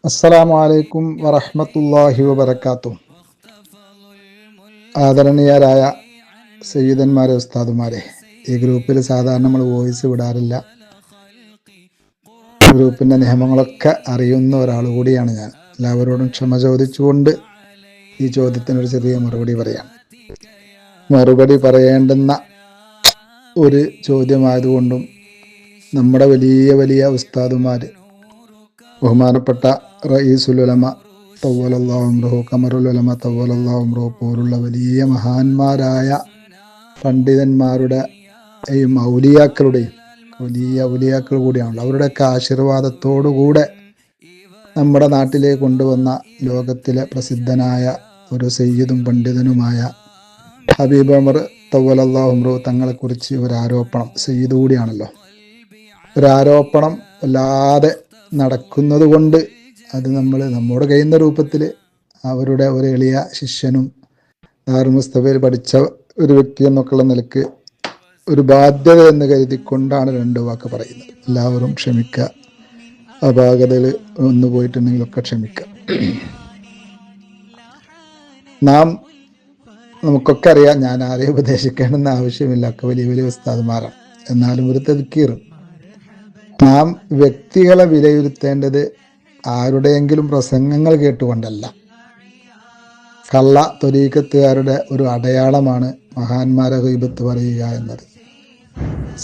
അസ്സലാമു അലൈക്കും വറഹ്മത്തുള്ളാഹി വബറകാതുഹു. ആദരണീയരായ സയ്യിദന്മാരെ, ഉസ്താദുമാരെ, ഈ ഗ്രൂപ്പിൽ സാധാരണ നമ്മൾ വോയിസ് വിടാറില്ല. ഗ്രൂപ്പിൻ്റെ നിയമങ്ങളൊക്കെ അറിയുന്ന ഒരാൾ കൂടിയാണ് ഞാൻ. എല്ലാവരോടും ക്ഷമ ചോദിച്ചുകൊണ്ട് ഈ ചോദ്യത്തിനൊരു ചെറിയ മറുപടി പറയാം. മറുപടി പറയേണ്ടുന്ന ഒരു ചോദ്യമായതുകൊണ്ടും നമ്മുടെ വലിയ വലിയ ഉസ്താദുമാർ, ബഹുമാനപ്പെട്ട റഈസുൽ ഉലമ തവ്വലല്ലാഹു അംറഹു, ഖമറുൽ ഉലമ തവ്വലല്ലാഹു അംറഹു പോലുള്ള വലിയ മഹാന്മാരായ പണ്ഡിതന്മാരുടെയും ഔലിയാക്കളുടെയും വലിയ ഔലിയാക്കൾ കൂടിയാണല്ലോ. അവരുടെയൊക്കെ ആശീർവാദത്തോടുകൂടെ നമ്മുടെ നാട്ടിലേക്ക് കൊണ്ടുവന്ന ലോകത്തിലെ പ്രസിദ്ധനായ ഒരു സയ്യിദും പണ്ഡിതനുമായ ഹബീബ് ഉമർ തവ്വലല്ലാഹു അംറഹു തങ്ങളെക്കുറിച്ച് ഒരു ആരോപണം, സയ്യിദ് കൂടിയാണല്ലോ, ഒരാരോപണം വല്ലാതെ നടക്കുന്നത് കൊണ്ട് അത് നമ്മോട് കഴിയുന്ന രൂപത്തിൽ അവരുടെ ഒരു എളിയ ശിഷ്യനും ദാറുൽ മുസ്തഫയിൽ പഠിച്ച ഒരു വ്യക്തി എന്നൊക്കെയുള്ള നിലക്ക് ഒരു ബാധ്യത എന്ന് കരുതിക്കൊണ്ടാണ് രണ്ട് വാക്ക് പറയുന്നത്. എല്ലാവരും ക്ഷമിക്കുക, അപാകതകൾ വന്നു പോയിട്ടുണ്ടെങ്കിലൊക്കെ ക്ഷമിക്കുക. നമുക്കൊക്കെ അറിയാം, ഞാൻ ആരെയും ഉപദേശിക്കണമെന്ന് ആവശ്യമില്ല, ഒക്കെ വലിയ വലിയ ഉസ്താദുമാരാണ്. എന്നാലും ഒരു തദ്ക്കീർ, നാം വ്യക്തികളെ വിലയിരുത്തേണ്ടത് ആരുടെയെങ്കിലും പ്രസംഗങ്ങൾ കേട്ടുകൊണ്ടല്ല. കള്ള ത്വരീഖത്തുകാരുടെ ഒരു അടയാളമാണ് മഹാന്മാരെ ഗീബത്ത് പറയുക എന്നത്.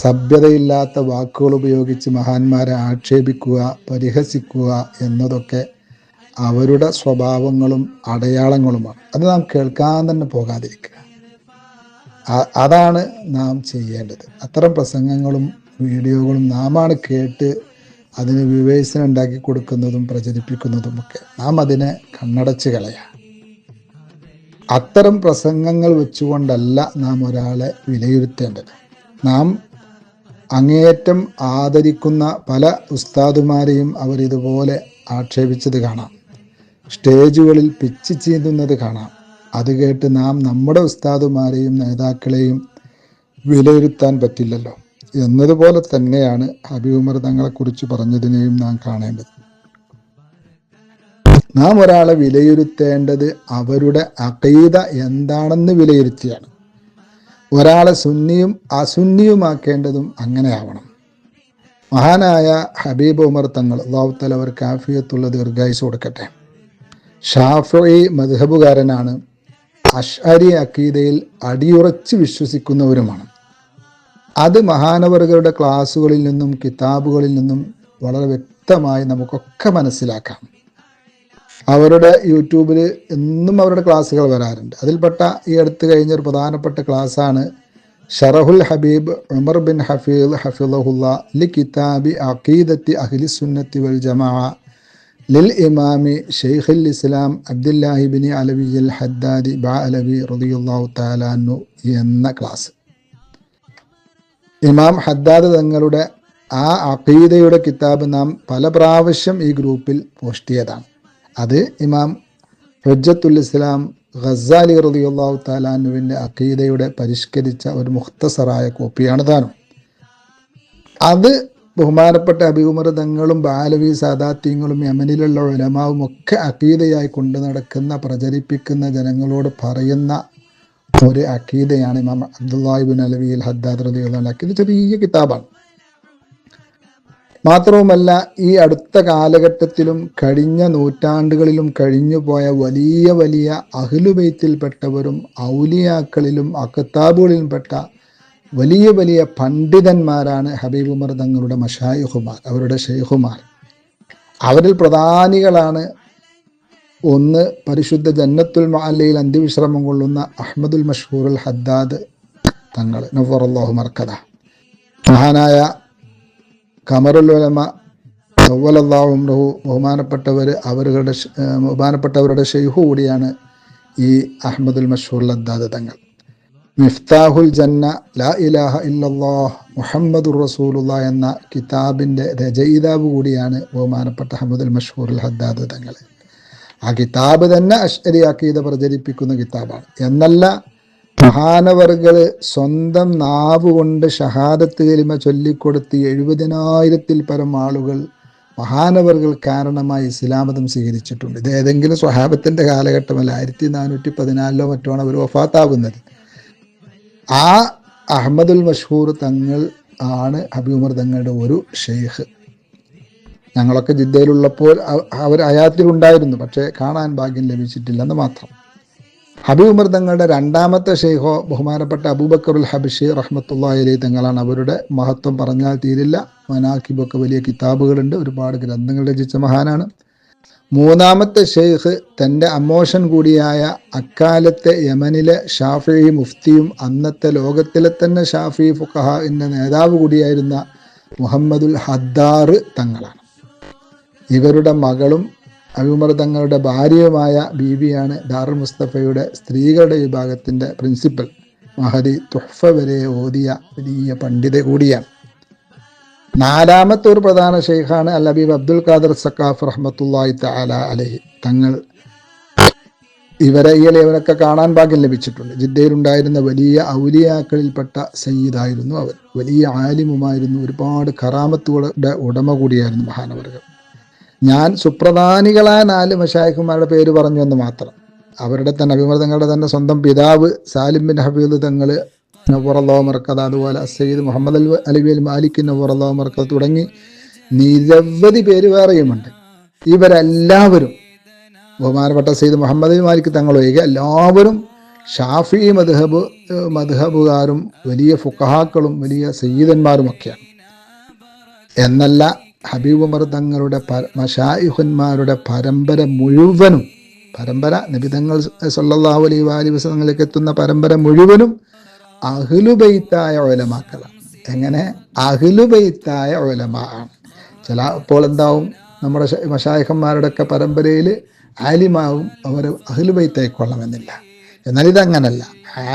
സഭ്യതയില്ലാത്ത വാക്കുകൾ ഉപയോഗിച്ച് മഹാന്മാരെ ആക്ഷേപിക്കുക, പരിഹസിക്കുക എന്നതൊക്കെ അവരുടെ സ്വഭാവങ്ങളും അടയാളങ്ങളുമാണ്. അത് നാം കേൾക്കാൻ തന്നെ പോകാതിരിക്കുക, അതാണ് നാം ചെയ്യേണ്ടത്. അത്തരം പ്രസംഗങ്ങളും വീഡിയോകളും നാമാണ് കേട്ട് അതിന് വിവേചനം ഉണ്ടാക്കി കൊടുക്കുന്നതും പ്രചരിപ്പിക്കുന്നതുമൊക്കെ. നാം അതിനെ കണ്ണടച്ച് കളയാം. അത്തരം പ്രസംഗങ്ങൾ വെച്ചുകൊണ്ടല്ല നാം ഒരാളെ വിലയിരുത്തേണ്ടത്. നാം അങ്ങേയറ്റം ആദരിക്കുന്ന പല ഉസ്താദുമാരെയും അവരിതുപോലെ ആക്ഷേപിച്ചത് കാണാം, സ്റ്റേജുകളിൽ പിച്ച് ചീന്തുന്നത് കാണാം. അത് കേട്ട് നാം നമ്മുടെ ഉസ്താദുമാരെയും നേതാക്കളെയും വിലയിരുത്താൻ പറ്റില്ലല്ലോ. എന്നതുപോലെ തന്നെയാണ് ഹബീബ് ഉമർ തങ്ങളെക്കുറിച്ച് പറഞ്ഞതിനെയും നാം കാണേണ്ടത്. നാം ഒരാളെ വിലയിരുത്തേണ്ടത് അവരുടെ അഖീദ എന്താണെന്ന് വിലയിരുത്തിയാണ്. ഒരാളെ സുന്നിയും അസുന്നിയുമാക്കേണ്ടതും അങ്ങനെ ആവണം. മഹാനായ ഹബീബ് ഉമർ തങ്ങൾ, അല്ലാഹു തആല അവർക്ക് ആഫിയത്തുള്ള ദീർഘായുസ്സ് കൊടുക്കട്ടെ, ഷാഫിഈ മദ്ഹബുകാരനാണ്. അശ്അരി അഖീദയിൽ അടിയുറച്ച് വിശ്വസിക്കുന്നവരുമാണ്. അത് മഹാനവറുകളുടെ ക്ലാസ്സുകളിൽ നിന്നും കിതാബുകളിൽ നിന്നും വളരെ വ്യക്തമായി നമുക്കൊക്കെ മനസ്സിലാക്കാം. അവരുടെ യൂട്യൂബിൽ എന്നും അവരുടെ ക്ലാസ്സുകൾ വരാറുണ്ട്. അതിൽപ്പെട്ട ഈ അടുത്ത് കഴിഞ്ഞൊരു പ്രധാനപ്പെട്ട ക്ലാസ്സാണ് ഷറഹുൽ ഹബീബ് ഉമർ ബിൻ ഹഫീദ് ഹഫിളഹുല്ലാ ലി കിതാബി അഖീദത്തി അഹ്ലി സുന്നത്തി വൽ ജമാഅ ലിൽ ഇമാമി ഷെയ്ഖുൽ ഇസ്ലാം അബ്ദുല്ലാഹി ബിൻ അലവി അൽ ഹദ്ദാദി ബഅലവി റളിയല്ലാഹു തആല അൻഹു എന്ന ക്ലാസ്. ഇമാം ഹദ്ദാദ് തങ്ങളുടെ ആ അഖീദയുടെ കിതാബ് നാം പല പ്രാവശ്യം ഈ ഗ്രൂപ്പിൽ പോസ്റ്റ് ചെയ്തതാണ്. അത് ഇമാം ഹുജ്ജത്തുൽ ഇസ്ലാം ഗസാലി റളിയല്ലാഹു തആല അൻഹുവിൻ്റെ അഖീദയുടെ പരിഷ്കരിച്ച ഒരു മുഖ്തസറായ കോപ്പിയാണ് താനും. അത് ബഹുമാനപ്പെട്ട ഹബീബ് ഉമർ തങ്ങളും ബാലവി സാദാത്യങ്ങളും യമനിലുള്ള ഉലമാവും ഒക്കെ അഖീദയായി കൊണ്ടു നടക്കുന്ന, പ്രചരിപ്പിക്കുന്ന, ജനങ്ങളോട് പറയുന്ന ഒരു അഖീദയാണ് ഇമാം അബ്ദുല്ലാഹി ഇബ്നു അലവി അൽ ഹദ്ദാദ് റളിയല്ലാഹു അൻഹു. ഇത് ചെറിയ കിതാബാണ്. മാത്രവുമല്ല, ഈ അടുത്ത കാലഘട്ടത്തിലും കഴിഞ്ഞ നൂറ്റാണ്ടുകളിലും കഴിഞ്ഞു പോയ വലിയ വലിയ അഹ്ലുബൈത്തിൽപ്പെട്ടവരും ഔലിയാക്കളിലും അഖ്താബുകളിലും പെട്ട വലിയ വലിയ പണ്ഡിതന്മാരാണ് ഹബീബ് ഉമർ തങ്ങളുടെ മശായിഖുമാർ, അവരുടെ ഷെയ്ഖുമാർ. അവരിൽ പ്രധാനികളാണ് ഒന്ന്, പരിശുദ്ധ ജന്നത്തുൽ മഅല്ലയിൽ അന്ത്യവിശ്രമം കൊള്ളുന്ന അഹ്മദുൽ മഷ്ഹൂറുൽ ഹദ്ദാദ് തങ്ങൾ നവ്വറല്ലാഹു മർക്കദ. മഹാനായ ഖമറുൽ ഉലമ തവ്വലല്ലാഹു അംറഹു ബഹുമാനപ്പെട്ടവരുടെ ഷെയ്ഖു കൂടിയാണ് ഈ അഹ്മദുൽ മഷ്ഹൂറുൽ ഹദ്ദാദ് തങ്ങൾ. മിഫ്താഹുൽ ജന്ന ലാ ഇലാഹ ഇല്ലല്ലാഹ് മുഹമ്മദുർ റസൂലുള്ളാഹ് എന്ന കിതാബിൻ്റെ രചയിതാവ് കൂടിയാണ് ബഹുമാനപ്പെട്ട അഹ്മദുൽ മഷ്ഹൂറുൽ ഹദ്ദാദ് തങ്ങൾ. ആ കിതാബ് തന്നെ അശ്അരി അഖീദ പ്രചരിപ്പിക്കുന്ന കിതാബാണ്. എന്നല്ല, മഹാനവർകൾ സ്വന്തം നാവ് കൊണ്ട് ഷഹാദത്ത് കലിമ ചൊല്ലിക്കൊടുത്ത് 70,000-ൽ പരം ആളുകൾ മഹാനവറുകൾ കാരണമായി ഇസ്ലാമതം സ്വീകരിച്ചിട്ടുണ്ട്. ഇത് ഏതെങ്കിലും സ്വഹാബത്തിന്റെ കാലഘട്ടമല്ല, 1414 മറ്റുമാണ് അവർ വഫാത്താകുന്നത്. ആ അഹമ്മദുൽ മഷ്ഹൂർ തങ്ങൾ ആണ് ഹബീബ് ഉമർ തങ്ങളുടെ ഒരു ഷെയ്ഖ്. ഞങ്ങളൊക്കെ ജിദ്ദയിലുള്ളപ്പോൾ അവർ ഹയാത്തിലുണ്ടായിരുന്നു, പക്ഷേ കാണാൻ ഭാഗ്യം ലഭിച്ചിട്ടില്ലെന്ന് മാത്രം. ഹബീബ് ഉമർ തങ്ങളുടെ രണ്ടാമത്തെ ഷെയ്ഖോ ബഹുമാനപ്പെട്ട അബൂബക്കറുൽ ഹബഷി റഹ്മത്തുള്ളാഹി അലൈഹി തങ്ങളാണ്. അവരുടെ മഹത്വം പറഞ്ഞാൽ തീരില്ല. മനാക്കിബൊക്കെ വലിയ കിതാബുകളുണ്ട്, ഒരുപാട് ഗ്രന്ഥങ്ങൾ രചിച്ച മഹാനാണ്. മൂന്നാമത്തെ ഷെയ്ഖ് തൻ്റെ അമ്മോഷൻ കൂടിയായ അക്കാലത്തെ യമനിലെ ഷാഫിഈ മുഫ്തിയും അന്നത്തെ ലോകത്തിലെ തന്നെ ഷാഫിഈ ഫുഖഹാഇന്റെ നേതാവ് കൂടിയായിരുന്ന മുഹമ്മദുൽ ഹദ്ദാർ തങ്ങളാണ്. ഇവരുടെ മകളും അബൂബക്കർ തങ്ങളുടെ ഭാര്യയുമായ ബീവിയാണ് ദാറുൽ മുസ്തഫയുടെ സ്ത്രീകളുടെ വിഭാഗത്തിൻ്റെ പ്രിൻസിപ്പൽ. മഹദി തുഹ്ഫ വരെ ഓതിയ വലിയ പണ്ഡിത കൂടിയാണ്. നാലാമത്തെ ഒരു പ്രധാന ഷെയ്ഖാണ് അൽ ഹബീബ് അബ്ദുൽ ഖാദർ സഖാഫ് റഹ്മത്തുള്ളാഹി തആല അലൈഹി തങ്ങൾ. ഇവരൊക്കെ കാണാൻ ഭാഗ്യം ലഭിച്ചിട്ടുണ്ട്. ജിദ്ദയിലുണ്ടായിരുന്ന വലിയ ഔലിയാക്കളിൽപ്പെട്ട സയ്യിദായിരുന്നു അവർ. വലിയ ആലിമുമായിരുന്നു. ഒരുപാട് കറാമത്തുകളുടെ ഉടമ കൂടിയായിരുന്നു മഹാനവറുകൾ. ഞാൻ സുപ്രധാനികളായ 4 മശായിഖുമാരുടെ പേര് പറഞ്ഞു എന്ന് മാത്രം. അവരുടെ തന്നെ അബൂബക്കർ തങ്ങളുടെ തന്നെ സ്വന്തം പിതാവ് സാലിം ബിൻ ഹബീബ് തങ്ങൾ നവ്വറല്ലാഹു മർക്കദ, അതുപോലെ സയ്യിദ് മുഹമ്മദ് അലവി അൽ മാലിക് നവ്വറല്ലാഹു മർക്കദ തുടങ്ങി നിരവധി പേര് വേറെയുമുണ്ട്. ഇവരെല്ലാവരും ബഹുമാനപ്പെട്ട സയ്യിദ് മുഹമ്മദ് മാലിക് തങ്ങളൊഴികെ എല്ലാവരും ഷാഫിഈ മദ്ഹബുകാരും വലിയ ഫുഖഹാക്കളും വലിയ സയ്യിദന്മാരുമൊക്കെയാണ്. എന്നല്ല, ഹബീബ് ഉമർ തങ്ങളുടെ മശായിഖുന്മാരുടെ പരമ്പര മുഴുവനും, നബി തങ്ങൾ സല്ലല്ലാഹു അലൈഹി വസല്ലമയിലേക്ക് എത്തുന്ന പരമ്പര മുഴുവനും അഹ്ലുബൈത്തായ ഉലമാക്കളാണ്. എങ്ങനെ? അഹ്ലുബൈത്തായ ഉലമാ ആണ്. ചിലപ്പോൾ എന്താവും, നമ്മുടെ മശായിഖന്മാരുടെ ഒക്കെ പരമ്പരയിൽ ആലിമാവും അവർ അഹ്ലുബൈത്തായിക്കൊള്ളണമെന്നില്ല. എന്നാൽ ഇതങ്ങനല്ല,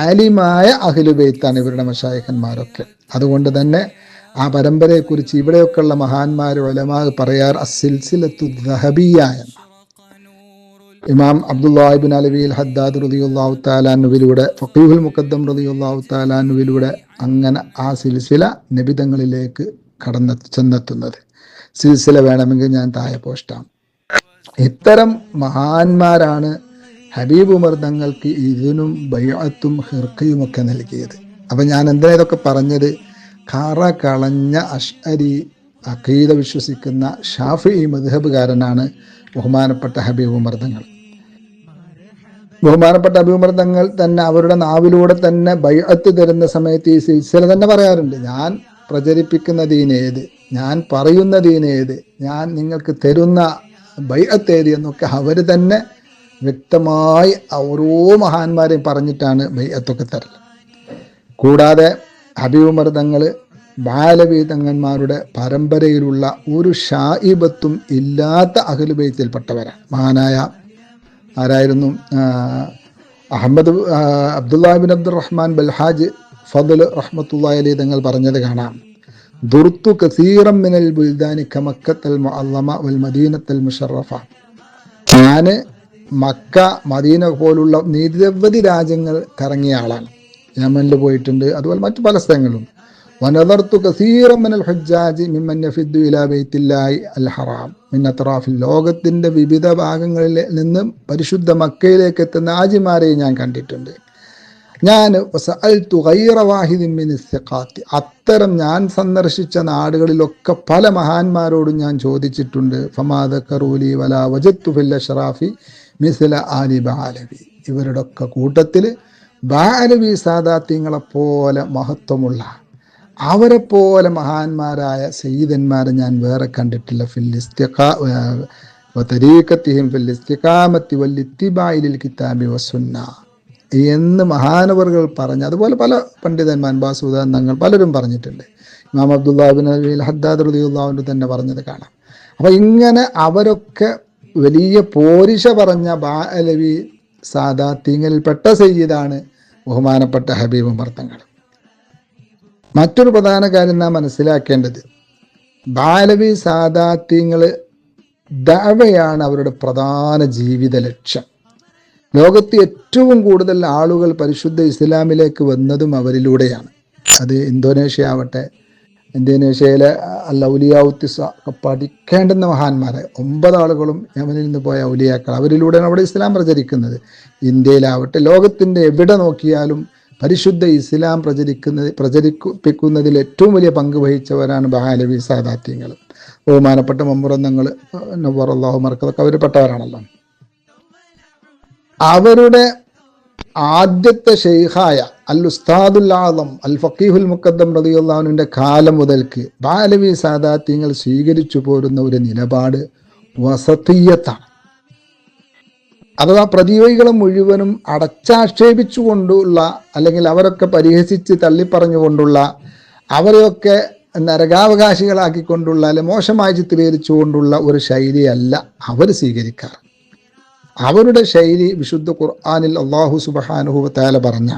ആലിമായ അഹ്ലുബൈത്താണ് ഇവരുടെ മശായിഖന്മാരൊക്കെ. അതുകൊണ്ട് തന്നെ ആ പരമ്പരയെക്കുറിച്ച് ഇവിടെയൊക്കെയുള്ള മഹാന്മാർ ഉലമാ പറയാർ അസ്സിൽസിലത്തു ദഹബിയ്യ എന്ന. ഇമാം അബ്ദുല്ലാഹി ഇബ്നു അലവി അൽ ഹദ്ദാദ് റളിയല്ലാഹു തആല അൻഹുവിലൂടെ, ഫഖീഹുൽ മുഖദ്ദം റളിയല്ലാഹു തആല അൻഹുവിലൂടെ അങ്ങനെ ആ സിൽസില നബിതങ്ങളിലേക്ക് ചെന്നെത്തുന്നത്. സിൽസില വേണമെങ്കിൽ ഞാൻ താഴെ പോസ്റ്റാം. ഇത്തരം മഹാന്മാരാണ് ഹബീബ് ഉമർ തങ്ങൾക്ക് ഇതിനും ബൈഅത്തും ഹിർഖയും ഒക്കെ നൽകിയത്. അപ്പം ഞാൻ എന്തിനാ ഇതൊക്കെ പറഞ്ഞത്? കറ കളഞ്ഞ അശ്അരി അഖീദ വിശ്വസിക്കുന്ന ഷാഫിഈ മദ്ഹബുകാരനാണ് ബഹുമാനപ്പെട്ട ഹബീബ് ഉമർ തങ്ങൾ. ബഹുമാനപ്പെട്ട ഹബീബ് ഉമർ തങ്ങൾ തന്നെ അവരുടെ നാവിലൂടെ തന്നെ ബൈഅത്ത് തരുന്ന സമയത്ത് ഈ സിൽസില തന്നെ പറയാറുണ്ട്. ഞാൻ പ്രചരിപ്പിക്കുന്ന ദീനേത്, ഞാൻ പറയുന്ന ദീനേത്, ഞാൻ നിങ്ങൾക്ക് തരുന്ന ബൈഅത്ത് ഏത് എന്നൊക്കെ അവർ തന്നെ വ്യക്തമായി ഓരോ മഹാന്മാരെയും പറഞ്ഞിട്ടാണ് ബൈഅത്തൊക്കെ തരൽ. കൂടാതെ ഹബീബ് ഉമർ തങ്ങൾ ബാലവി തങ്ങന്മാരുടെ പരമ്പരയിലുള്ള ഒരു ഷായിബത്തും ഇല്ലാത്ത അഹ്ലു ബൈത്തിൽപ്പെട്ടവരാണ്. മഹാനായ ആരായിരുന്നു? അബ്ദുല്ലാഹി ബിൻ അബ്ദുറഹ്മാൻ ബൽഹാജ് ഫദ്ൽ റഹ്മത്തുള്ളാഹി അലൈഹി തങ്ങൾ പറഞ്ഞത് കാണാം. ദുർതു കസീറൻ മിനൽ ബുൽദാനി കമക്കത്തൽ മുഅല്ലമ വൽ മദീനത്തൽ മുശറഫ. ഞാൻ മക്ക, മദീന പോലുള്ള നിരവധി രാജ്യങ്ങൾ കറങ്ങിയ ആളാണ്. യമനിൽ പോയിട്ടുണ്ട്, അതുപോലെ മറ്റു പല സ്ഥലങ്ങളും. വനദർതു കസീറൻ മിനൽ ഹുജ്ജാജി മിമ്മൻ യഫിദ്ദു ഇലാ ബൈത്തില്ലാഹി അൽ ഹറാം മിൻ അത്റാഫിൽ. ലോകത്തിന്റെ വിവിധ ഭാഗങ്ങളിൽ നിന്നും പരിശുദ്ധ മക്കയിലേക്ക് എത്തുന്ന ഹാജിമാരെയും ഞാൻ കണ്ടിട്ടുണ്ട്. ഞാൻ വസഅൽതു ഗൈറ വാഹിദിൻ മിൻ ഇസ്തിഖാത്തി. അത്തരം ഞാൻ സന്ദർശിച്ച നാടുകളിലൊക്കെ പല മഹാന്മാരോടും ഞാൻ ചോദിച്ചിട്ടുണ്ട്. ഫമാ ദകറൂലി വലാ വജദ്തു ഫിൽ അശ്റാഫി മിസ്ല ആലി ബഅലവി. ഇവരുടെ ഒക്കെ കൂട്ടത്തിൽ ബഅലവി സാദാത്യങ്ങളെപ്പോലെ മഹത്വമുള്ള, അവരെ പോലെ മഹാന്മാരായ സയ്യിദന്മാരെ ഞാൻ വേറെ കണ്ടിട്ടില്ല. ഫിൽ ഇസ്തിഖാമത്തി വൽ ഇത്തിബാഇ ലിൽ കിതാബി വസുന്ന എന്ന് മഹാനവറുകൾ പറഞ്ഞ, അതുപോലെ പല പണ്ഡിതന്മാർ ബാസുദാൻ തങ്ങൾ പലരും പറഞ്ഞിട്ടുണ്ട്. ഇമാം അബ്ദുല്ലാഹി ഇബ്നു അലവി അൽ ഹദ്ദാദ് റളിയല്ലാഹു അൻഹു തന്നെ പറഞ്ഞത് കാണാം. അപ്പം ഇങ്ങനെ അവരൊക്കെ വലിയ പോരിശ പറഞ്ഞ ബഅലവി സാദാത്യങ്ങളിൽപ്പെട്ട സയ്യിദാണ് ബഹുമാനപ്പെട്ട ഹബീബ് ഉമർ തങ്ങൾ. മറ്റൊരു പ്രധാന കാര്യം നാം മനസ്സിലാക്കേണ്ടത്, ബഅലവി സാദാത്യങ്ങൾ ദഅവയാണ് അവരുടെ പ്രധാന ജീവിത ലക്ഷ്യം. ലോകത്ത് ഏറ്റവും കൂടുതൽ ആളുകൾ പരിശുദ്ധ ഇസ്ലാമിലേക്ക് വന്നതും അവരിലൂടെയാണ്. അത് ഇന്തോനേഷ്യ ആവട്ടെ, ഇന്തോനേഷ്യയിലെ ഔലിയാവുത്തിസ പഠിക്കേണ്ടുന്ന മഹാന്മാരെ 9 ആളുകളും യമനിൽ നിന്ന് പോയ ഔലിയാക്കൾ, അവരിലൂടെയാണ് അവിടെ ഇസ്ലാം പ്രചരിക്കുന്നത്. ഇന്ത്യയിലാവട്ടെ ലോകത്തിൻ്റെ എവിടെ നോക്കിയാലും പരിശുദ്ധ ഇസ്ലാം പ്രചരിപ്പിക്കുന്നതിൽ ഏറ്റവും വലിയ പങ്ക് വഹിച്ചവരാണ് ബഹാലവി സാദാത്യങ്ങൾ. ബഹുമാനപ്പെട്ട മമ്മുറന്നങ്ങൾ നവ്വറല്ലാഹു മർക്കദൊക്കെ അവർ പെട്ടവരാണല്ലോ. അവരുടെ ആദ്യത്തെ ഷെയ്ഖായ അൽ ഉസ്താദുൽ ആദം അൽ ഫഖീഹുൽ മുഖദ്ദം റളിയല്ലാഹുവിന്റെ കാലം മുതൽക്ക് ബഹാലവി സാദാത്യങ്ങൾ സ്വീകരിച്ചു പോരുന്ന ഒരു നിലപാട് വസതിയ്യത്താണ്. അഥവാ പ്രതിയോഗികളെ മുഴുവനും അടച്ചാക്ഷേപിച്ചുകൊണ്ടുള്ള, അല്ലെങ്കിൽ അവരൊക്കെ പരിഹസിച്ച് തള്ളിപ്പറഞ്ഞുകൊണ്ടുള്ള, അവരെയൊക്കെ നരകാവകാശികളാക്കിക്കൊണ്ടുള്ള, അല്ലെ മോശമായി ചിത്രീകരിച്ചുകൊണ്ടുള്ള ഒരു ശൈലിയല്ല അവർ സ്വീകരിക്കാറ്. അവരുടെ ശൈലി വിശുദ്ധ ഖുർആനിൽ അല്ലാഹു സുബ്ഹാനഹു വ തആല പറഞ്ഞ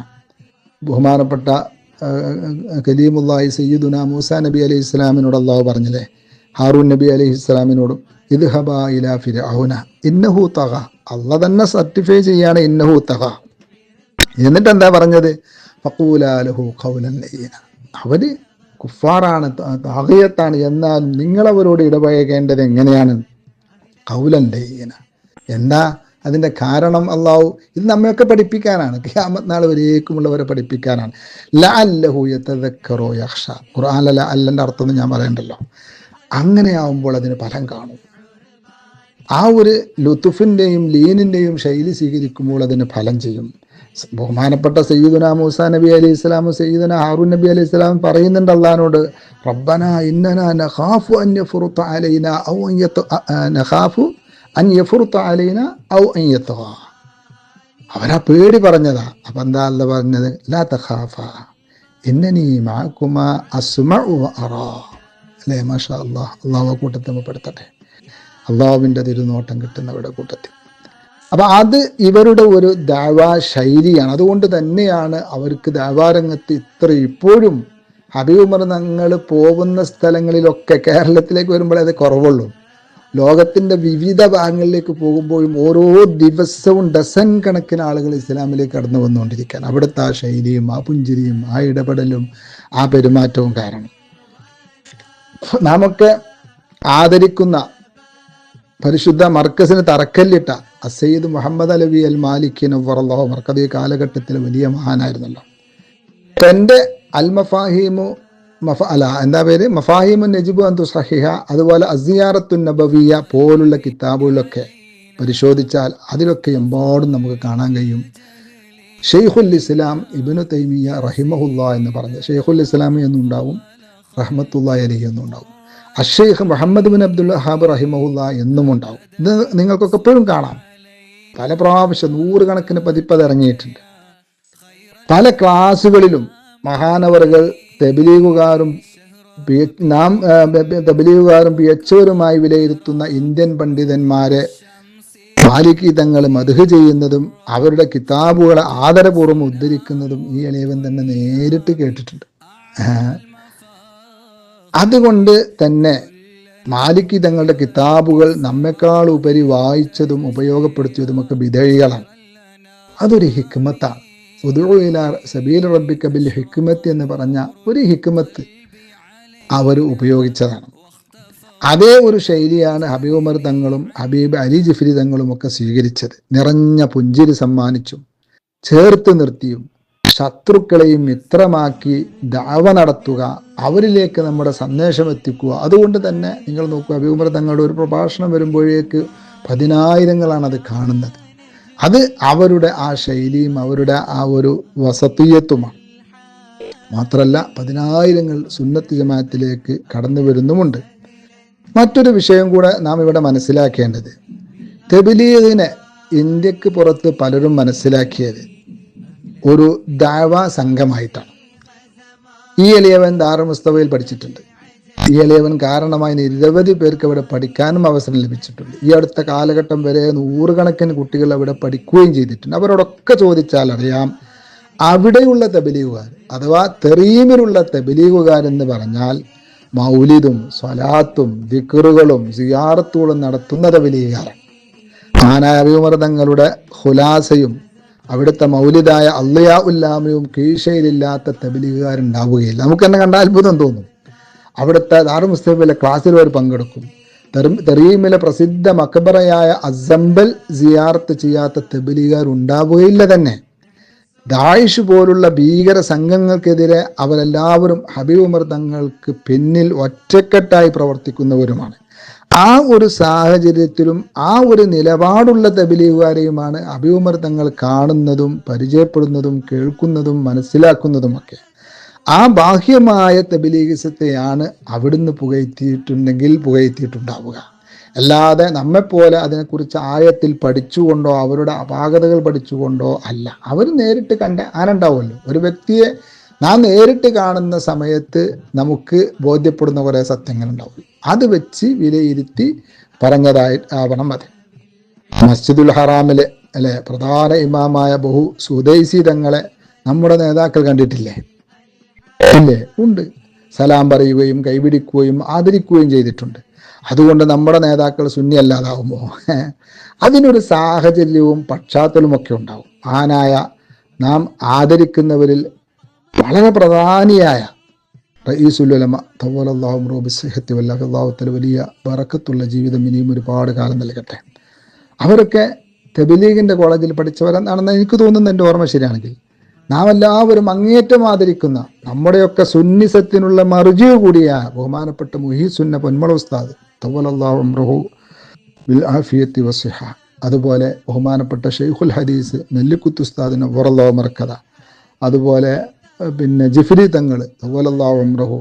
ബഹുമാനപ്പെട്ട കലീമുല്ലാഹി സയ്യിദുന മൂസാ നബി അലൈഹി ഇസ്ലാമിനോട് അല്ലാഹു പറഞ്ഞില്ലേ, ഹാറൂൻ നബി അലൈഹി ഇസ്ലാമിനോടും ഇദ്ഹബാ ഇലാ ഫിർഔന ഇന്നഹു തഗ, അള്ളാഹ് തന്നെ സർട്ടിഫൈ ചെയ്യാണ് ഇന്നഹു തഗ. എന്നിട്ട് എന്താ പറഞ്ഞത്? ഫഖൂലാ ലഹു ഖൗലൻ ലയ്യിന, അവര് കുഫാറാണ്, താഗിയത്താണ്, എന്നാൽ നിങ്ങളവരോട് ഇടപഴകേണ്ടത് എങ്ങനെയാണ്? ഖൗലൻ ലയ്യിന. എന്താ അതിൻ്റെ കാരണം? അള്ളാഹു ഇത് നമ്മയൊക്കെ പഠിപ്പിക്കാനാണ്, ഖിയാമത്ത് നാൾ വരേക്കുമുള്ളവരെ പഠിപ്പിക്കാനാണ്. ലഅല്ലഹു യതദക്കറു യഖ്ഷ. ഖുർആനിലെ ലഅല്ലൻ്റെ അർത്ഥം ഞാൻ പറയണ്ടല്ലോ. അങ്ങനെയാവുമ്പോൾ അതിന് ഫലം കാണും. ആ ഒരു ലുത്തുഫിൻ്റെയും ലീനിൻ്റെയും ശൈലി സ്വീകരിക്കുമ്പോൾ അതിന് ഫലം ചെയ്യും. ബഹുമാനപ്പെട്ട സയ്യിദുന മൂസാ നബി അലൈഹി ഇസ്ലാം സയ്യിദുന ഹാറൂൻ നബി അലൈഹി ഇസ്ലാം പറയുന്നുണ്ട് അള്ളാഹിനോട്, റബ്ബനാ ഇന്നനാ നഖാഫു അൻ യഫ്റുത അലൈനാ ഔ നഖാഫു അൻ യഫ്റുത അലൈനാ ഔ അൻ യത്ഗ. അവരാ പേടി പറഞ്ഞതാ. അപ്പം എന്താ അല്ലാഹ് പറഞ്ഞത്? ലാ തഖാഫ ഇന്നനീ മഅകുമാ അസ്മഉ വ അറാ. അല്ലേ, മാഷാ അല്ലാഹ്. അള്ളാഹു കൂട്ടത്തിൽ നമ്മൾ പെടുത്തട്ടെ, അള്ളാഹുവിൻ്റെ തിരുനോട്ടം കിട്ടുന്നവരുടെ കൂട്ടത്തിൽ. അപ്പം അത് ഇവരുടെ ഒരു ദഅവാ ശൈലിയാണ്. അതുകൊണ്ട് തന്നെയാണ് അവർക്ക് ദഅവാരംഗത്ത് ഇപ്പോഴും ഹബീബ് ഉമർ തങ്ങൾ പോകുന്ന സ്ഥലങ്ങളിലൊക്കെ, കേരളത്തിലേക്ക് വരുമ്പോഴേ അത് കുറവുള്ളൂ, ലോകത്തിൻ്റെ വിവിധ ഭാഗങ്ങളിലേക്ക് പോകുമ്പോഴും ഓരോ ദിവസവും ഡസൻ കണക്കിന് ആളുകൾ ഇസ്ലാമിലേക്ക് കടന്നു വന്നുകൊണ്ടിരിക്കുകയാണ്. അവിടുത്തെ ആ ശൈലിയും ആ പുഞ്ചിരിയും ആ ഇടപെടലും ആ പെരുമാറ്റവും കാരണം നമുക്ക് ആദരിക്കുന്ന പരിശുദ്ധ മർക്കസിന് തറക്കല്ലിട്ട അസയ്യിദ് മുഹമ്മദ് അലവി അൽ മാലിക്കി നവ്വറല്ലാഹു മർക്കദ് ഈ കാലഘട്ടത്തിൽ വലിയ മഹാനായിരുന്നല്ലോ. തൻ്റെ അൽ മഫാഹിമു മഫാഹിമു നജിബു അന്തു സഹിഹ, അതുപോലെ അസിയാറത്തു നബവിയ പോലുള്ള കിതാബുകളൊക്കെ പരിശോധിച്ചാൽ അതിലൊക്കെ എമ്പാടും നമുക്ക് കാണാൻ കഴിയും ഷെയ്ഖുൽ ഇസ്ലാം ഇബ്നു തൈമിയ റഹിമഹുല്ലാ എന്ന് പറഞ്ഞ ഷെയ്ഖുൽ ഇസ്ലാമി എന്നുണ്ടാവും, റഹ്മത്തുള്ളാഹി അലൈഹി എന്നുണ്ടാവും, അഷെയ്ഖ് മുഹമ്മദ് ബിൻ അബ്ദുൽ വഹാബ് റഹിമഹുല്ലാ എന്നും ഉണ്ടാവും. ഇത് നിങ്ങൾക്കൊക്കെ എപ്പോഴും കാണാം. പല പ്രാവശ്യം 100 കണക്കിന് പതിപ്പ് അത് ഇറങ്ങിയിട്ടുണ്ട്. പല ക്ലാസ്സുകളിലും മഹാനവറുകൾ തബ്ലീഗുകാരും പിയച്ചവരുമായി വിലയിരുത്തുന്ന ഇന്ത്യൻ പണ്ഡിതന്മാരെ മാലിക്കി തങ്ങൾ മദ്ഹ് ചെയ്യുന്നതും അവരുടെ കിതാബുകളെ ആദരപൂർവ്വം ഉദ്ധരിക്കുന്നതും ഈ എളിയവൻ തന്നെ നേരിട്ട് കേട്ടിട്ടുണ്ട്. അതുകൊണ്ട് തന്നെ മാലിക്കി തങ്ങളുടെ കിതാബുകൾ നമ്മെക്കാൾ ഉപരി വായിച്ചതും ഉപയോഗപ്പെടുത്തിയതുമൊക്കെ ബിദഅകളാണ്. അതൊരു ഹിക്മത്താണ്. ഉദ്ഉ ഇലാ സബീൽ റബ്ബിക ബിൽ ഹിക്മത്ത് എന്ന് പറഞ്ഞ ഒരു ഹിക്മത്ത് അവർ ഉപയോഗിച്ചതാണ്. അതേ ഒരു ശൈലിയാണ് ഹബീബ് ഉമർ തങ്ങളും ഹബീബ് അലി ജിഫ്രി തങ്ങളും ഒക്കെ സ്വീകരിച്ചത്. നിറഞ്ഞ പുഞ്ചിരി സമ്മാനിച്ചും ചേർത്ത് നിർത്തിയും ശത്രുക്കളെയും മിത്രമാക്കി ദഅവ നടത്തുക, അവരിലേക്ക് നമ്മുടെ സന്ദേശം എത്തിക്കുക. അതുകൊണ്ട് തന്നെ നിങ്ങൾ നോക്കുക, ഹബീബ് ഉമർ തങ്ങളുടെ ഒരു പ്രഭാഷണം വരുമ്പോഴേക്ക് 10,000-ങ്ങളാണ് അത് കാണുന്നത്. അത് അവരുടെ ആ ശൈലിയും അവരുടെ ആ ഒരു വസതിയത്തുമാണ്. മാത്രമല്ല 10,000-ങ്ങൾ സുന്നത്ത് ജമാഅത്തിലേക്ക് കടന്നു വരുന്നുമുണ്ട്. മറ്റൊരു വിഷയം കൂടെ നാം ഇവിടെ മനസ്സിലാക്കേണ്ടത്, തബ്ലീഗിനെ ഇന്ത്യക്ക് പുറത്ത് പലരും മനസ്സിലാക്കിയത് ഒരു ദഅവ സംഘമായിട്ടാണ്. ഈ എളിയവൻ ദാറുൽ മുസ്തഫയിൽ പഠിച്ചിട്ടുണ്ട്. ഈ എളിയവൻ കാരണമായി നിരവധി പേർക്ക് അവിടെ പഠിക്കാനും അവസരം ലഭിച്ചിട്ടുണ്ട്. ഈ അടുത്ത കാലഘട്ടം വരെ 100 കണക്കിന് കുട്ടികൾ അവിടെ പഠിക്കുകയും ചെയ്തിട്ടുണ്ട്. അവരോടൊക്കെ ചോദിച്ചാൽ അറിയാം, അവിടെയുള്ള തബ്ലീഗുകാർ അഥവാ തെറീമിലുള്ള തബ്ലീഗുകാരെന്ന് പറഞ്ഞാൽ മൗലിദും സ്വലാത്തും ദിക്റുകളും സിയാറത്തുകളും നടത്തുന്ന തബ്ലീഗുകാരാണ്. മഹാനായ ഹബീബ് ഉമർ തങ്ങളുടെ ഖുലാസയും അവിടുത്തെ മൗലിദായ അള്ളിയാ ഉല്ലാമയും കീഴ്ശയിലില്ലാത്ത തബ്ലീഗുകാരുണ്ടാവുകയില്ല. നമുക്ക് തന്നെ കണ്ട അത്ഭുതം തോന്നും. അവിടുത്തെ ദാറുൽ മുസ്തഫയിലെ ക്ലാസ്സിൽ അവർ പങ്കെടുക്കും. തെറീമിലെ പ്രസിദ്ധ മക്ബറയായ അസംബൽ സിയാറത്ത് ചെയ്യാത്ത തബ്ലീഗുകാർ ഉണ്ടാവുകയില്ല തന്നെ. ദായിഷ് പോലുള്ള ഭീകര സംഘങ്ങൾക്കെതിരെ അവരെല്ലാവരും ഹബീബ് ഉമർ തങ്ങൾക്ക് പിന്നിൽ ഒറ്റക്കെട്ടായി പ്രവർത്തിക്കുന്നവരുമാണ്. ആ ഒരു സാഹചര്യത്തിലും ആ ഒരു നിലപാടുള്ള തബ്ലീഗുകാരെയുമാണ് ഹബീബ് ഉമർ തങ്ങൾ കാണുന്നതും പരിചയപ്പെടുന്നതും കേൾക്കുന്നതും മനസ്സിലാക്കുന്നതുമൊക്കെ. ആ ബാഹ്യമായ തബ്ലീഗിസത്തെയാണ് അവിടുന്ന് പുകഴ്ത്തിയിട്ടുണ്ടാവുക. അല്ലാതെ നമ്മെപ്പോലെ അതിനെക്കുറിച്ച് ആയത്തിൽ പഠിച്ചുകൊണ്ടോ അവരുടെ അപാകതകൾ പഠിച്ചുകൊണ്ടോ അല്ല. അവർ നേരിട്ട് കണ്ട ആനുണ്ടാവുമല്ലോ. ഒരു വ്യക്തിയെ നാം നേരിട്ട് കാണുന്ന സമയത്ത് നമുക്ക് ബോധ്യപ്പെടുന്ന കുറേ സത്യങ്ങളുണ്ടാവും. അത് വെച്ച് വിലയിരുത്തി പറഞ്ഞതായി ആവണം അത്. മസ്ജിദുൽ ഹറാമിലെ അല്ലെ പ്രധാന ഇമാമായ സുദൈസി തങ്ങളെ നമ്മുടെ നേതാക്കൾ കണ്ടിട്ടില്ലേ? ഇല്ലേ? ഉണ്ട്. സലാം പറയുകയും കൈപിടിക്കുകയും ആദരിക്കുകയും ചെയ്തിട്ടുണ്ട്. അതുകൊണ്ട് നമ്മുടെ നേതാക്കൾ സുന്നി അല്ലാതാവുമോ? അതിനൊരു സാഹചര്യവും പശ്ചാത്തലവും ഒക്കെ ഉണ്ടാവും. മഹാനായ നാം ആദരിക്കുന്നവരിൽ വളരെ പ്രധാനിയായ റഈസുൽ ഉലമ തവ്വലല്ലാഹു അംറഹു ബിസ്സിഹത്തി വല്ലല്ലാഹു വലിയ ബറക്കത്തുള്ള ജീവിതം ഇനിയും ഒരുപാട് കാലം നൽകട്ടെ. അവരൊക്കെ തബ്ലീഗിന്റെ കോളേജിൽ പഠിച്ചവരെന്നാണെന്ന് എനിക്ക് തോന്നുന്നു, എൻ്റെ ഓർമ്മ ശരിയാണെങ്കിൽ. നാം എല്ലാവരും അങ്ങേറ്റം ആദരിക്കുന്ന നമ്മുടെയൊക്കെ സുന്നിസത്തിനുള്ള മർജി കൂടിയായ ബഹുമാനപ്പെട്ട മുഹീസുന്ന പൊന്മള ഉസ്താദ് തവ്വലല്ലാഹു അംറഹു ബിൽ ആഫിയത്തി വസ്സിഹ, അതുപോലെ ബഹുമാനപ്പെട്ട ഷെയ്ഖുൽ ഹദീസ് നെല്ലിക്കുത്ത് ഉസ്താദ് നവ്വറല്ലാഹു മർക്കദ, അതുപോലെ ജിഫ്രി തങ്ങൾ തവ്വലല്ലാഹു അംറഹു,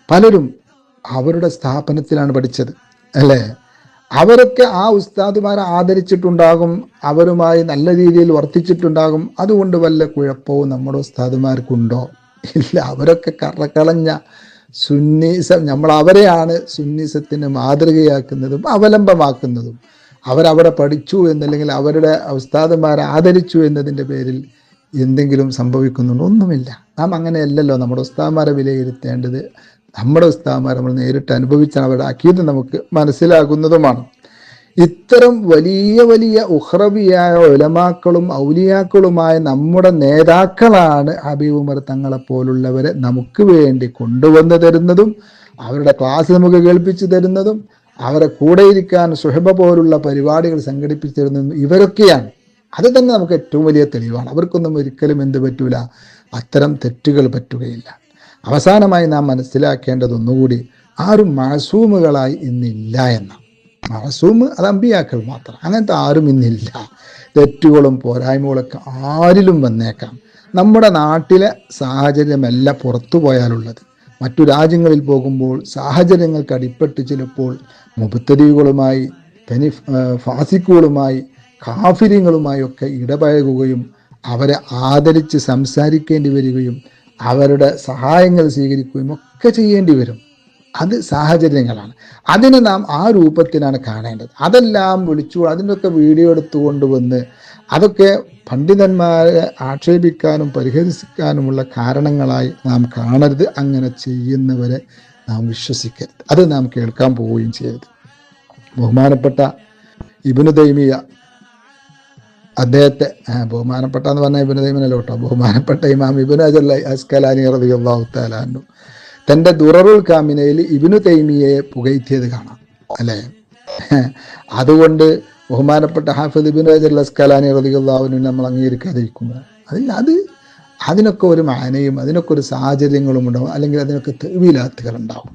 പലരും അവരുടെ സ്ഥാപനത്തിലാണ് പഠിച്ചത് അല്ലേ? അവരൊക്കെ ആ ഉസ്താദുമാരെ ആദരിച്ചിട്ടുണ്ടാകും, അവരുമായി നല്ല രീതിയിൽ വർത്തിച്ചിട്ടുണ്ടാകും. അതുകൊണ്ട് വല്ല കുഴപ്പവും നമ്മുടെ ഉസ്താദുമാർക്കുണ്ടോ? ഇല്ല. അവരൊക്കെ കറകളഞ്ഞ സുന്നീസം, നമ്മൾ അവരെയാണ് സുന്നീസത്തിന് മാതൃകയാക്കുന്നതും അവലംബമാക്കുന്നതും. അവരവിടെ പഠിച്ചു എന്നല്ലെങ്കിൽ അവരുടെ ഉസ്താദുമാരെ ആദരിച്ചു എന്നതിൻ്റെ പേരിൽ എന്തെങ്കിലും സംഭവിക്കുന്നുണ്ടോ? ഒന്നുമില്ല. നാം അങ്ങനെയല്ലല്ലോ നമ്മുടെ ഉസ്താദുമാരെ വിലയിരുത്തേണ്ടത്. നമ്മുടെ ഉസ്താദുമാർ നമ്മൾ നേരിട്ട് അനുഭവിച്ചാണ് അവരുടെ അഖീദ നമുക്ക് മനസ്സിലാകുന്നതുമാണ്. ഇത്തരം വലിയ വലിയ ഉഖ്റവിയായ ഉലമാക്കളും ഔലിയാക്കളുമായ നമ്മുടെ നേതാക്കളാണ് ഹബീബ് ഉമർ തങ്ങളെപ്പോലുള്ളവരെ നമുക്ക് വേണ്ടി കൊണ്ടുവന്ന് തരുന്നതും അവരുടെ ക്ലാസ് നമുക്ക് കേൾപ്പിച്ചു തരുന്നതും അവരെ കൂടെ ഇരിക്കാൻ സുഹബ പോലുള്ള പരിപാടികൾ സംഘടിപ്പിച്ചു തരുന്നതും ഇവരൊക്കെയാണ്. അത് തന്നെ നമുക്ക് ഏറ്റവും വലിയ തെളിവാണ്. അവർക്കൊന്നും ഒരിക്കലും എന്ത് പറ്റൂല, അത്തരം തെറ്റുകൾ പറ്റുകയില്ല. അവസാനമായി നാം മനസ്സിലാക്കേണ്ടതൊന്നുകൂടി, ആരും മാസൂമുകളായി ഇന്നില്ല എന്ന. മാസൂമ് അത് അമ്പിയാക്കൾ മാത്രം, അങ്ങനത്തെ ആരും ഇന്നില്ല. തെറ്റുകളും പോരായ്മകളൊക്കെ ആരിലും വന്നേക്കാം. നമ്മുടെ നാട്ടിലെ സാഹചര്യമല്ല പുറത്തു പോയാലുള്ളത്. മറ്റു രാജ്യങ്ങളിൽ പോകുമ്പോൾ സാഹചര്യങ്ങൾക്ക് അടിപ്പെട്ട് ചിലപ്പോൾ മുബ്തദികളുമായി ഫാസിക്കുകളുമായി കാഫിര്യങ്ങളുമായി ഒക്കെ ഇടപഴകുകയും അവരെ ആദരിച്ച് സംസാരിക്കേണ്ടി വരികയും അവരുടെ സഹായങ്ങൾ സ്വീകരിക്കുകയും ഒക്കെ ചെയ്യേണ്ടി വരും. അത് സാഹചര്യങ്ങളാണ്. അതിന് നാം ആ രൂപത്തിലാണ് കാണേണ്ടത്. അതെല്ലാം അതിനൊക്കെ വീഡിയോ എടുത്തു കൊണ്ടുവന്ന് അതൊക്കെ പണ്ഡിതന്മാരെ ആക്ഷേപിക്കാനും പരിഹസിക്കാനുമുള്ള കാരണങ്ങളായി നാം കാണരുത്. അങ്ങനെ ചെയ്യുന്നവരെ നാം വിശ്വസിക്കരുത്. അത് നാം കേൾക്കാൻ പോവുകയും ചെയ്യരുത്. ബഹുമാനപ്പെട്ട ഇബ്നു തൈമിയ, അദ്ദേഹത്തെ ബഹുമാനപ്പെട്ട എന്ന് പറഞ്ഞാൽ ഇബ്നു തൈമിയല്ലോ കേട്ടോ, ബഹുമാനപ്പെട്ട ഇമാം ഇബ്നു ഹജർ അസ്കലാനി റളിയല്ലാഹു തആല അൻഹു തൻ്റെ ദുററുൽ കാമിനയിൽ ഇബ്നു തൈമിയയെ പുകഴ്ത്തിയത് കാണാം അല്ലേ? അതുകൊണ്ട് ബഹുമാനപ്പെട്ട ഹാഫിദ് ഇബ്നു ഹജർ അസ്കലാനി റളിയല്ലാഹു അൻഹു നമ്മൾ അംഗീകരിക്കാതിരിക്കുമോ? അതിനൊക്കെ ഒരു മാനയും അതിനൊക്കെ ഒരു സാഹചര്യങ്ങളും ഉണ്ടാവും, അല്ലെങ്കിൽ അതിനൊക്കെ തെവീലാത്തുകൾ ഉണ്ടാവും.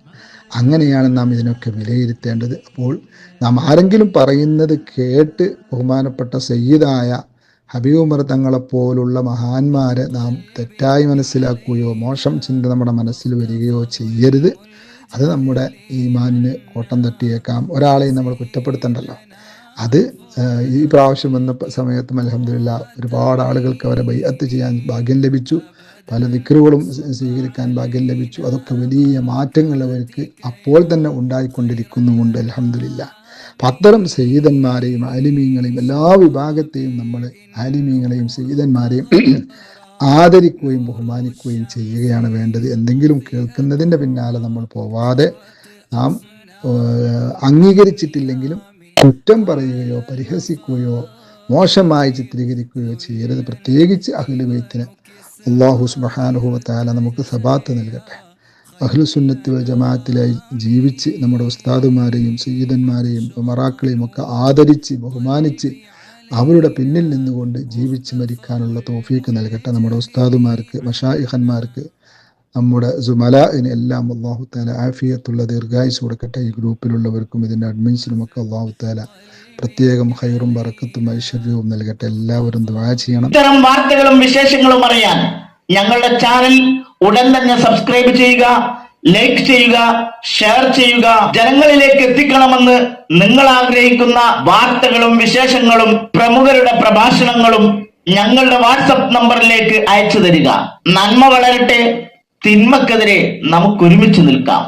അങ്ങനെയാണ് നാം ഇതിനൊക്കെ വിലയിരുത്തേണ്ടത്. അപ്പോൾ നാം ആരെങ്കിലും പറയുന്നത് കേട്ട് ബഹുമാനപ്പെട്ട സയ്യിദായ ഹബീബ് ഉമർ തങ്ങളെപ്പോലുള്ള മഹാന്മാരെ നാം തെറ്റായി മനസ്സിലാക്കുകയോ മോശം ചിന്ത നമ്മുടെ മനസ്സിൽ വരികയോ ചെയ്യരുത്. അത് നമ്മുടെ ഈമാനിന് കോട്ടം തട്ടിയേക്കാം. ഒരാളെയും നമ്മൾ കുറ്റപ്പെടുത്തണ്ടല്ലോ. അത് ഈ പ്രാവശ്യം വന്ന സമയത്തും അൽഹംദുലില്ലാഹ് ഒരുപാട് ആളുകൾക്ക് അവരെ ബൈഅത്ത് ചെയ്യാൻ ഭാഗ്യം ലഭിച്ചു, പല ദിക്റുകളും സ്വീകരിക്കാൻ ഭാഗ്യം ലഭിച്ചു. അതൊക്കെ വലിയ മാറ്റങ്ങൾ അവർക്ക് അപ്പോൾ തന്നെ ഉണ്ടായിക്കൊണ്ടിരിക്കുന്നുമുണ്ട് അൽഹംദുലില്ലാഹ്. അപ്പം അത്തരം സയ്യിദന്മാരെയും ആലിമീങ്ങളെയും എല്ലാ വിഭാഗത്തെയും നമ്മൾ ആലിമീങ്ങളെയും സയ്യിദന്മാരെയും ആദരിക്കുകയും ബഹുമാനിക്കുകയും ചെയ്യുകയാണ് വേണ്ടത്. എന്തെങ്കിലും കേൾക്കുന്നതിൻ്റെ പിന്നാലെ നമ്മൾ പോവാതെ നാം അംഗീകരിച്ചിട്ടില്ലെങ്കിലും കുറ്റം പറയുകയോ പരിഹസിക്കുകയോ മോശമായി ചിത്രീകരിക്കുകയോ ചെയ്യരുത്. പ്രത്യേകിച്ച് അഹ്ലുൽ ബൈത്തിന് അല്ലാഹു സുബ്ഹാനഹു വ തആല നമുക്ക് സബാത്ത് നൽകട്ടെ. അഹ്ലുസുന്നത്തി വൽ ജമാഅത്തിലായി ജീവിച്ച് നമ്മുടെ ഉസ്താദുമാരെയും സയ്യിദന്മാരെയും ഉമറാക്കളെയും ഒക്കെ ആദരിച്ച് ബഹുമാനിച്ച് അവരുടെ പിന്നിൽ നിന്നുകൊണ്ട് ജീവിച്ച് മരിക്കാനുള്ള തൗഫീക്ക് നൽകട്ടെ. നമ്മുടെ ഉസ്താദുമാർക്ക്, മശായിഖന്മാർക്ക്, നമ്മുടെ സുമലാഇന് എല്ലാം അല്ലാഹു തആല ആഫിയത്തുള്ള ദീർഘായുസ് കൊടുക്കട്ടെ. ഈ ഗ്രൂപ്പിലുള്ളവർക്കും ഇതിൻ്റെ അഡ്മിൻസിനുമൊക്കെ അല്ലാഹു തആല പ്രത്യേകം ഖൈറും ബറക്കത്തും ഐശ്വര്യവും നൽകട്ടെ. എല്ലാവരും ദുആ ചെയ്യണം. ഇത്തരം വാർത്തകളും വിശേഷങ്ങളും അറിയാൻ ഞങ്ങളുടെ ചാനൽ ഉടൻ തന്നെ സബ്സ്ക്രൈബ് ചെയ്യുക, ലൈക്ക് ചെയ്യുക, ഷെയർ ചെയ്യുക. ജനങ്ങളിലേക്ക് എത്തിക്കണമെന്ന് നിങ്ങൾ ആഗ്രഹിക്കുന്ന വാർത്തകളും വിശേഷങ്ങളും പ്രമുഖരുടെ പ്രഭാഷണങ്ങളും ഞങ്ങളുടെ വാട്സപ്പ് നമ്പറിലേക്ക് അയച്ചു തരിക. നന്മ വളരട്ടെ, തിന്മക്കെതിരെ നമുക്കൊരുമിച്ച് നിൽക്കാം.